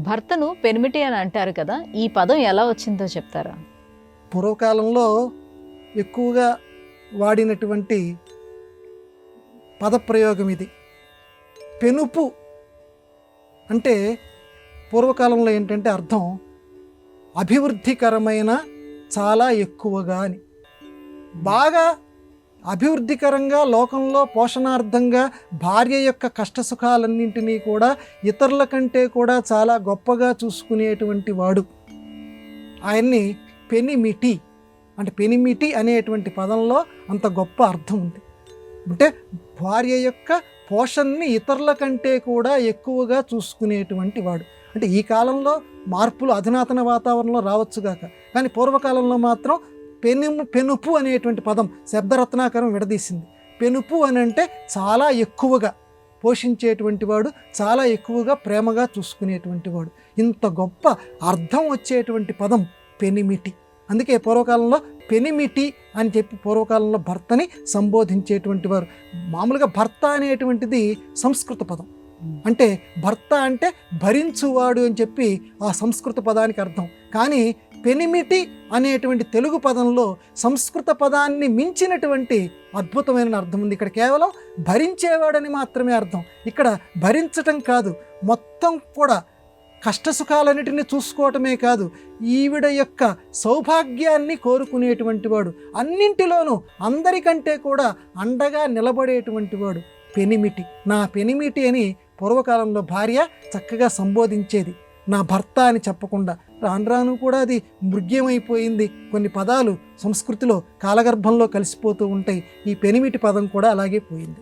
భర్తను పెనిమిటి అని అంటారు కదా, ఈ పదం ఎలా వచ్చిందో చెప్తారా? పూర్వకాలంలో ఎక్కువగా వాడినటువంటి పదప్రయోగం ఇది. పెనుపు అంటే పూర్వకాలంలో ఏంటంటే అర్థం అభివృద్ధికరమైన, చాలా ఎక్కువగా అని. బాగా అభివృద్ధికరంగా లోకంలో పోషణార్థంగా భార్య యొక్క కష్టసుఖాలన్నింటినీ కూడా ఇతరుల కంటే కూడా చాలా గొప్పగా చూసుకునేటువంటి వాడు. ఆయన్ని పెనిమిటి అంటే, పెనిమిటి అనేటువంటి పదంలో అంత గొప్ప అర్థం ఉంది. అంటే భార్య యొక్క పోషణని ఇతరుల కంటే కూడా ఎక్కువగా చూసుకునేటువంటి వాడు. అంటే ఈ కాలంలో మార్పులు అధునాతన వాతావరణంలో రావచ్చుగాక, కానీ పూర్వకాలంలో మాత్రం పెనుపు అనేటువంటి పదం శబ్దరత్నాకరం విడదీసింది. పెనుపు అని అంటే చాలా ఎక్కువగా పోషించేటువంటి వాడు, చాలా ఎక్కువగా ప్రేమగా చూసుకునేటువంటి వాడు. ఇంత గొప్ప అర్థం వచ్చేటువంటి పదం పెనిమిటి. అందుకే పూర్వకాలంలో పెనిమిటి అని చెప్పి పూర్వకాలంలో భర్తని సంబోధించేటువంటి వారు. మామూలుగా భర్త అనేటువంటిది సంస్కృత పదం. అంటే భర్త అంటే భరించువాడు అని చెప్పి ఆ సంస్కృత పదానికి అర్థం. కానీ పెనిమిటి అనేటువంటి తెలుగు పదంలో సంస్కృత పదాన్ని మించినటువంటి అద్భుతమైన అర్థం ఉంది. ఇక్కడ కేవలం భరించేవాడని మాత్రమే అర్థం. ఇక్కడ భరించటం కాదు, మొత్తం కూడా కష్టసుఖాలన్నిటిని చూసుకోవటమే కాదు, ఈవిడ యొక్క సౌభాగ్యాన్ని కోరుకునేటువంటి వాడు, అన్నింటిలోనూ అందరికంటే కూడా అండగా నిలబడేటువంటి వాడు పెనిమిటి. నా పెనిమిటి అని పూర్వకాలంలో భార్య చక్కగా సంబోధించేది, నా భర్త అని చెప్పకుండా. రాను రాను కూడా అది మృగ్యమైపోయింది. కొన్ని పదాలు సంస్కృతిలో కాలగర్భంలో కలిసిపోతూ ఉంటాయి. ఈ పెనిమిటి పదం కూడా అలాగే పోయింది.